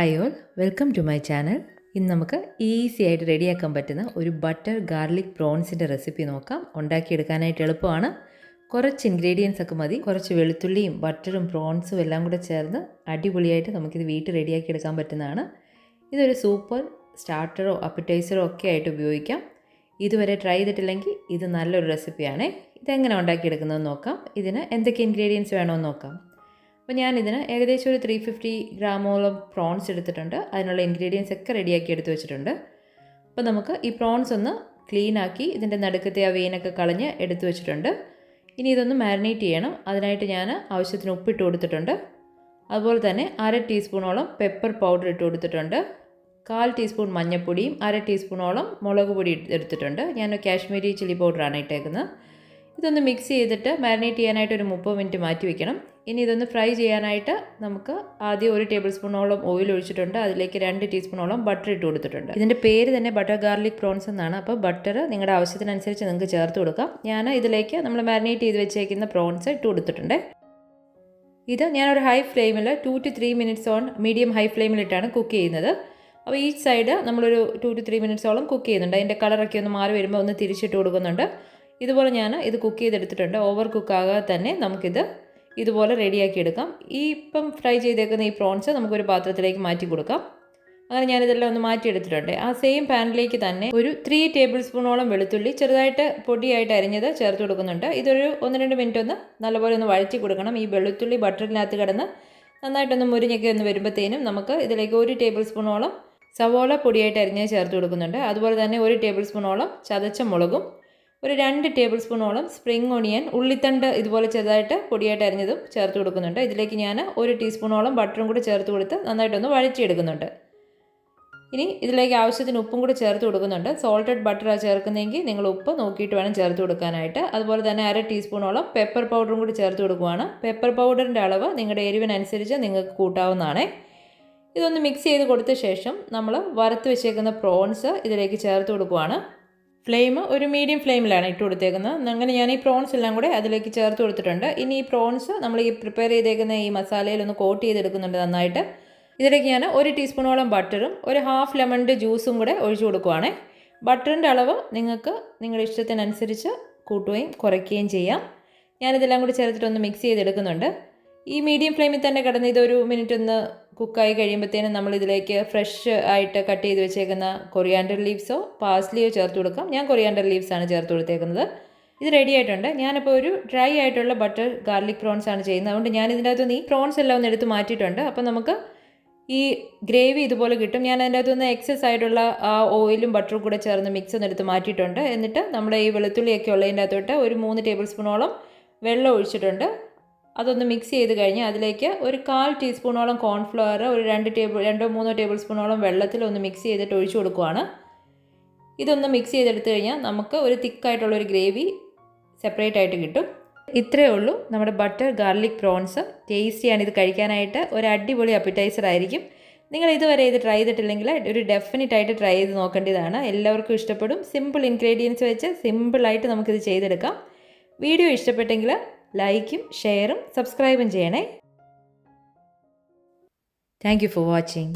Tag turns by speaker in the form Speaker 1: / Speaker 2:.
Speaker 1: Hi all, welcome to my channel. ഇന്ന് നമുക്ക് easy ആയിട്ട് റെഡിയാക്കാൻ പറ്റുന്ന ഒരു ബട്ടർ ഗാർലിക് പ്രോൺസിൻ്റെ റെസിപ്പി നോക്കാം. ഉണ്ടാക്കിയെടുക്കാനായിട്ട് എളുപ്പമാണ്. കുറച്ച് ഇൻഗ്രീഡിയൻസ് ഒക്കെ മതി. കുറച്ച് വെളുത്തുള്ളിയും ബട്ടറും പ്രോൺസും എല്ലാം കൂടെ ചേർന്ന് അടിപൊളിയായിട്ട് നമുക്കിത് വീട്ടിൽ റെഡിയാക്കി എടുക്കാൻ പറ്റുന്നതാണ്. ഇതൊരു സൂപ്പർ സ്റ്റാർട്ടറോ അപ്പറ്റൈസറോ ഒക്കെ ആയിട്ട് ഉപയോഗിക്കാം. ഇതുവരെ ട്രൈ ചെയ്തിട്ടില്ലെങ്കിൽ ഇത് നല്ലൊരു റെസിപ്പിയാണ്. ഇതെങ്ങനെ ഉണ്ടാക്കിയെടുക്കുന്നതെന്ന് നോക്കാം. ഇതിന് എന്തൊക്കെ ഇൻഗ്രീഡിയൻസ് വേണമെന്ന് നോക്കാം. അപ്പോൾ ഞാനിതിന് ഏകദേശം ഒരു 350 ഗ്രാമോളം പ്രോൺസ് എടുത്തിട്ടുണ്ട്. അതിനുള്ള ഇൻഗ്രീഡിയൻസ് ഒക്കെ റെഡിയാക്കി എടുത്ത് വെച്ചിട്ടുണ്ട്. അപ്പോൾ നമുക്ക് ഈ പ്രോൺസ് ഒന്ന് ക്ലീനാക്കി ഇതിൻ്റെ നടുക്കത്തെ ആ വെയിനൊക്കെ കളഞ്ഞ് എടുത്ത് വെച്ചിട്ടുണ്ട്. ഇനി ഇതൊന്ന് മാരിനേറ്റ് ചെയ്യണം. അതിനായിട്ട് ഞാൻ ആവശ്യത്തിന് ഉപ്പിട്ട് കൊടുത്തിട്ടുണ്ട്. അതുപോലെ തന്നെ 1/2 ടീസ്പൂണോളം പെപ്പർ പൗഡർ ഇട്ട് കൊടുത്തിട്ടുണ്ട്. 1/4 ടീസ്പൂൺ മഞ്ഞൾപ്പൊടിയും 1/2 ടീസ്പൂണോളം മുളക് പൊടി എടുത്തിട്ടുണ്ട്. ഞാൻ കാശ്മീരി ചില്ലി പൗഡറാണ് ഇട്ടേക്കുന്നത്. ഇതൊന്ന് മിക്സ് ചെയ്തിട്ട് മാരിനേറ്റ് ചെയ്യാനായിട്ട് ഒരു 30 മിനിറ്റ് മാറ്റി വയ്ക്കണം. ഇനി ഇതൊന്ന് ഫ്രൈ ചെയ്യാനായിട്ട് നമുക്ക് ആദ്യം 1 ടേബിൾ സ്പൂണോളം ഓയിൽ ഒഴിച്ചിട്ടുണ്ട്. അതിലേക്ക് 2 ടീസ്പൂണോളം ബട്ടർ ഇട്ട് കൊടുത്തിട്ടുണ്ട്. ഇതിൻ്റെ പേര് തന്നെ ബട്ടർ ഗാർലിക് പ്രോൺസ് എന്നാണ്. അപ്പോൾ ബട്ടർ നിങ്ങളുടെ ആവശ്യത്തിനനുസരിച്ച് നിങ്ങൾക്ക് ചേർത്ത് കൊടുക്കാം. ഞാൻ ഇതിലേക്ക് നമ്മൾ മാരിനേറ്റ് ചെയ്ത് വെച്ചേക്കുന്ന പ്രോൺസ് ഇട്ട് കൊടുത്തിട്ടുണ്ട്. ഇത് ഞാനൊരു ഹൈ ഫ്ലെയിമിൽ 2 to 3 minutes on medium high ഫ്ലെയിമിലിട്ടാണ് കുക്ക് ചെയ്യുന്നത്. അപ്പോൾ ഈ സൈഡ് നമ്മളൊരു 2 to 3 മിനിറ്റ്സോളം കുക്ക് ചെയ്യുന്നുണ്ട്. അതിൻ്റെ കളറൊക്കെ ഒന്ന് മാറി വരുമ്പോൾ ഒന്ന് തിരിച്ചിട്ട് കൊടുക്കുന്നുണ്ട്. ഇതുപോലെ ഞാൻ ഇത് കുക്ക് ചെയ്തെടുത്തിട്ടുണ്ട്. ഓവർ കുക്കാകാതെ തന്നെ നമുക്കിത് ഇതുപോലെ റെഡിയാക്കി എടുക്കാം. ഇപ്പം ഫ്രൈ ചെയ്തേക്കുന്ന ഈ പ്രോൺസ് നമുക്കൊരു പാത്രത്തിലേക്ക് മാറ്റി കൊടുക്കാം. അങ്ങനെ ഞാനിതെല്ലാം ഒന്ന് മാറ്റിയെടുത്തിട്ടുണ്ട്. ആ സെയിം പാനിലേക്ക് തന്നെ ഒരു 3 ടേബിൾ സ്പൂണോളം വെളുത്തുള്ളി ചെറുതായിട്ട് പൊടിയായിട്ട് അരിഞ്ഞത് ചേർത്ത് കൊടുക്കുന്നുണ്ട്. ഇതൊരു 1-2 മിനിറ്റ് ഒന്ന് നല്ലപോലെ ഒന്ന് വഴറ്റി കൊടുക്കണം. ഈ വെളുത്തുള്ളി ബട്ടറിനകത്ത് കിടന്ന് നന്നായിട്ടൊന്ന് മുരിഞ്ഞൊക്കെ ഒന്ന് വരുമ്പോഴത്തേനും നമുക്ക് ഇതിലേക്ക് 1 ടേബിൾ സ്പൂണോളം സവോള പൊടിയായിട്ട് അരിഞ്ഞത് ചേർത്ത് കൊടുക്കുന്നുണ്ട്. അതുപോലെ തന്നെ 1 ടേബിൾ സ്പൂണോളം ചതച്ച മുളകും ഒരു 2 ടേബിൾ സ്പൂണോളം സ്പ്രിംഗ് ഓണിയൻ ഉള്ളിത്തണ്ട് ഇതുപോലെ ചെറുതായിട്ട് പൊടിയായിട്ട് അരിഞ്ഞതും ചേർത്ത് കൊടുക്കുന്നുണ്ട്. ഇതിലേക്ക് ഞാൻ 1 ടീസ്പൂണോളം ബട്ടറും കൂടി ചേർത്ത് കൊടുത്ത് നന്നായിട്ടൊന്ന് വഴറ്റിയെടുക്കുന്നുണ്ട്. ഇനി ഇതിലേക്ക് ആവശ്യത്തിന് ഉപ്പും കൂടി ചേർത്ത് കൊടുക്കുന്നുണ്ട്. സോൾട്ടഡ് ബട്ടറാണ് ചേർക്കുന്നതെങ്കിൽ നിങ്ങൾ ഉപ്പ് നോക്കിയിട്ട് വേണം ചേർത്ത് കൊടുക്കാനായിട്ട്. അതുപോലെ തന്നെ 1/2 ടീസ്പൂണോളം പെപ്പർ പൗഡറും കൂടി ചേർത്ത് കൊടുക്കുകയാണ്. പെപ്പർ പൗഡറിൻ്റെ അളവ് നിങ്ങളുടെ എരിവിനനുസരിച്ച് നിങ്ങൾക്ക് കൂട്ടാവുന്നതാണ്. ഇതൊന്ന് മിക്സ് ചെയ്ത് കൊടുത്ത ശേഷം നമ്മൾ വറുത്ത് വെച്ചേക്കുന്ന പ്രോൺസ് ഇതിലേക്ക് ചേർത്ത് കൊടുക്കുകയാണ്. ഫ്ലെയിം ഒരു മീഡിയം ഫ്ലെയിമിലാണ് ഇട്ട് കൊടുത്തേക്കുന്നത്. അങ്ങനെ ഞാൻ ഈ പ്രോൺസ് എല്ലാം കൂടെ അതിലേക്ക് ചേർത്ത് കൊടുത്തിട്ടുണ്ട്. ഇനി ഈ പ്രോൺസ് നമ്മൾ ഈ പ്രിപ്പയർ ചെയ്തേക്കുന്ന ഈ മസാലയിലൊന്ന് കോട്ട് ചെയ്തെടുക്കുന്നുണ്ട് നന്നായിട്ട്. ഇതിലേക്ക് ഞാൻ 1 ടീസ്പൂണോളം ബട്ടറും ഒരു ഹാഫ് ലെമണിൻ്റെ ജ്യൂസും കൂടെ ഒഴിച്ചു കൊടുക്കുവാണ്. ബട്ടറിൻ്റെ അളവ് നിങ്ങൾക്ക് നിങ്ങളുടെ ഇഷ്ടത്തിനനുസരിച്ച് കൂട്ടുകയും കുറയ്ക്കുകയും ചെയ്യാം. ഞാനിതെല്ലാം കൂടി ചേർത്തിട്ടൊന്ന് മിക്സ് ചെയ്തെടുക്കുന്നുണ്ട്. ഈ മീഡിയം ഫ്ലെയിമിൽ തന്നെ കിടന്ന് ഇതൊരു മിനിറ്റ് ഒന്ന് കുക്കായി കഴിയുമ്പോഴത്തേനും നമ്മളിതിലേക്ക് ഫ്രഷ് ആയിട്ട് കട്ട് ചെയ്ത് വെച്ചേക്കുന്ന കൊറിയാണ്ടർ ലീവ്സോ പാസ്ലിയോ ചേർത്ത് കൊടുക്കാം. ഞാൻ കൊറിയാണ്ടർ ലീവ്സാണ് ചേർത്ത് കൊടുത്തേക്കുന്നത്. ഇത് റെഡി ആയിട്ടുണ്ട്. ഞാനിപ്പോൾ ഒരു ഡ്രൈ ആയിട്ടുള്ള ബട്ടർ ഗാർലിക് പ്രോൺസ് ആണ് ചെയ്യുന്നത്. അതുകൊണ്ട് ഞാൻ ഇതിൻ്റെ അകത്തുനിന്ന് ഈ പ്രോൺസ് എല്ലാം ഒന്ന് എടുത്ത് മാറ്റിയിട്ടുണ്ട്. അപ്പോൾ നമുക്ക് ഈ ഗ്രേവി ഇതുപോലെ കിട്ടും. ഞാൻ അതിൻ്റെ അകത്തുനിന്ന് എക്സസ് ആയിട്ടുള്ള ആ ഓയിലും ബട്ടറും കൂടെ ചേർന്ന് മിക്സ് ഒന്ന് എടുത്ത് മാറ്റിയിട്ടുണ്ട്. എന്നിട്ട് നമ്മുടെ ഈ വെളുത്തുള്ളിയൊക്കെ ഉള്ളതിൻ്റെ അകത്തോട്ട് ഒരു 3 ടേബിൾ സ്പൂണോളം വെള്ളം ഒഴിച്ചിട്ടുണ്ട്. അതൊന്ന് മിക്സ് ചെയ്ത് കഴിഞ്ഞ് അതിലേക്ക് ഒരു 1/4 ടീസ്പൂണോളം കോൺഫ്ലവർ ഒരു 2-3 ടേബിൾ സ്പൂണോളം വെള്ളത്തിൽ ഒന്ന് മിക്സ് ചെയ്തിട്ട് ഒഴിച്ചു കൊടുക്കുകയാണ്. ഇതൊന്ന് മിക്സ് ചെയ്തെടുത്ത് കഴിഞ്ഞാൽ നമുക്ക് ഒരു തിക്കായിട്ടുള്ളൊരു ഗ്രേവി സെപ്പറേറ്റ് ആയിട്ട് കിട്ടും. ഇത്രയേ ഉള്ളൂ നമ്മുടെ ബട്ടർ ഗാർലിക് പ്രോൺസ്. ടേസ്റ്റിയാണ് ഇത് കഴിക്കാനായിട്ട്. ഒരു അടിപൊളി അപ്പറ്റൈസർ ആയിരിക്കും. നിങ്ങൾ ഇതുവരെ ഇത് ട്രൈ ചെയ്തിട്ടില്ലെങ്കിൽ ഒരു ഡെഫിനറ്റ് ആയിട്ട് ട്രൈ ചെയ്ത് നോക്കേണ്ടതാണ്. എല്ലാവർക്കും ഇഷ്ടപ്പെടും. സിമ്പിൾ ഇൻഗ്രീഡിയൻസ് വെച്ച് സിമ്പിളായിട്ട് നമുക്കിത് ചെയ്തെടുക്കാം. വീഡിയോ ഇഷ്ടപ്പെട്ടെങ്കിൽ ലൈക്കും ഷെയറും സബ്സ്ക്രൈബും ചെയ്യണേ. Thank you for watching.